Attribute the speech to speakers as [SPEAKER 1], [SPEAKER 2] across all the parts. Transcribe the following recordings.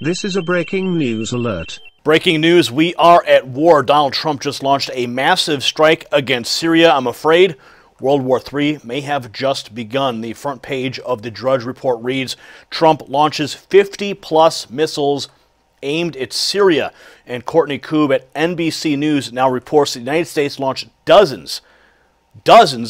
[SPEAKER 1] This is a breaking news alert.
[SPEAKER 2] Breaking news, we are at war. Donald Trump just launched a massive strike against Syria. I'm afraid World War III may have just begun. The front page of the Drudge Report reads, Trump launches 50-plus missiles aimed at Syria. And Courtney Koob at NBC News now reports the United States launched dozens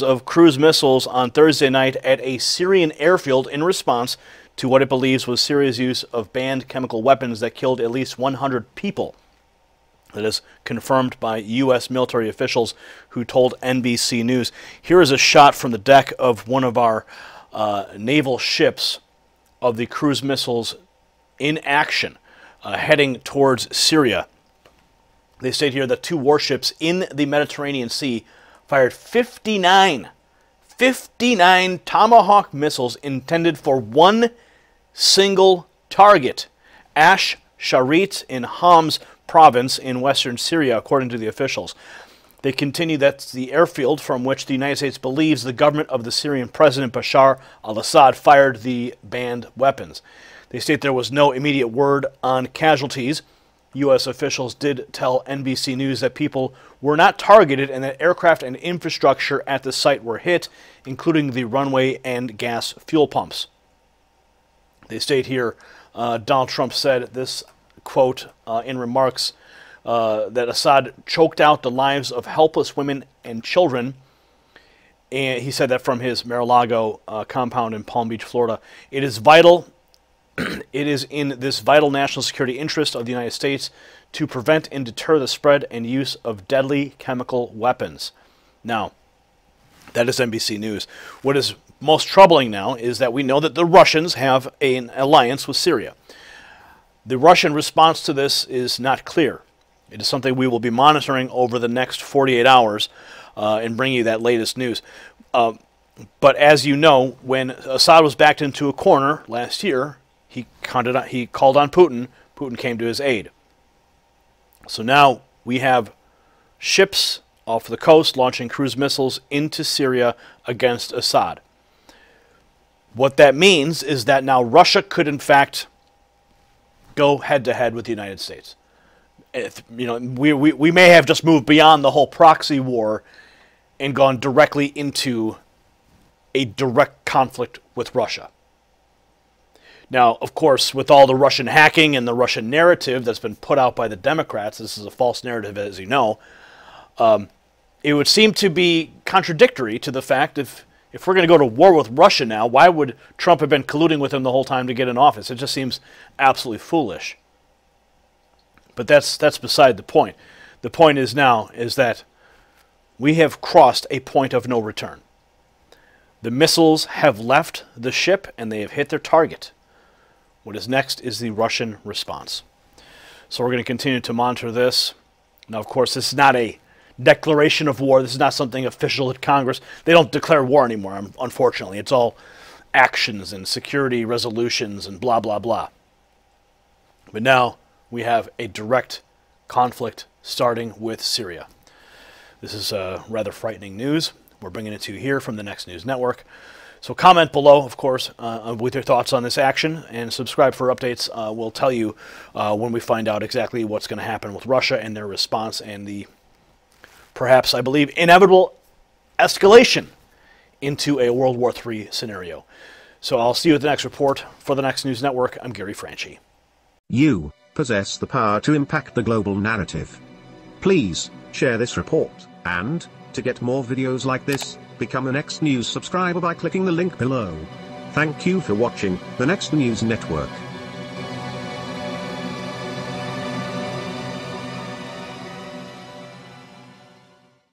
[SPEAKER 2] of cruise missiles on Thursday night at a Syrian airfield in response to what it believes was Syria's use of banned chemical weapons that killed at least 100 people. That is confirmed by U.S. military officials who told NBC News. Here is a shot from the deck of one of our naval ships of the cruise missiles in action, heading towards Syria. They state here that 2 warships in the Mediterranean Sea fired 59 Tomahawk missiles intended for one single target, Ash Sharit in Homs province in western Syria, according to the officials. They continue that the airfield from which the United States believes the government of the Syrian President Bashar al-Assad fired the banned weapons. They state there was no immediate word on casualties. U.S. officials did tell NBC News that people were not targeted and that aircraft and infrastructure at the site were hit, including the runway and gas fuel pumps. They state here, Donald Trump said this, quote, in remarks, that Assad choked out the lives of helpless women and children. And he said that from his Mar-a-Lago compound in Palm Beach, Florida. It is vital. It is in this vital national security interest of the United States to prevent and deter the spread and use of deadly chemical weapons. Now, that is NBC News. What is most troubling now is that we know that the Russians have an alliance with Syria. The Russian response to this is not clear. It is something we will be monitoring over the next 48 hours and bring you that latest news. But as you know, when Assad was backed into a corner last year, he called on Putin. Putin came to his aid. So now we have ships off the coast launching cruise missiles into Syria against Assad. What that means is that now Russia could, in fact, go head-to-head with the United States. We may have just moved beyond the whole proxy war and gone directly into a direct conflict with Russia. Now, of course, with all the Russian hacking and the Russian narrative that's been put out by the Democrats, this is a false narrative, as you know, it would seem to be contradictory to the fact if we're going to go to war with Russia now, why would Trump have been colluding with him the whole time to get in office? It just seems absolutely foolish. But that's beside the point. The point is now is that we have crossed a point of no return. The missiles have left the ship and they have hit their target. What is next is the Russian response. So we're going to continue to monitor this. Now, of course, this is not a declaration of war. This is not something official at Congress. They don't declare war anymore, unfortunately. It's all actions and security resolutions and blah, blah, blah. But now we have a direct conflict starting with Syria. This is rather frightening news. We're bringing it to you here from the Next News Network. So comment below, of course, with your thoughts on this action, and subscribe for updates. We'll tell you when we find out exactly what's going to happen with Russia and their response and the, perhaps, I believe, inevitable escalation into a World War III scenario. So I'll see you at the next report. For the Next News Network, I'm Gary Franchi.
[SPEAKER 1] You possess the power to impact the global narrative. Please share this report, and to get more videos like this, become a Next News subscriber by clicking the link below. Thank you for watching the Next News Network.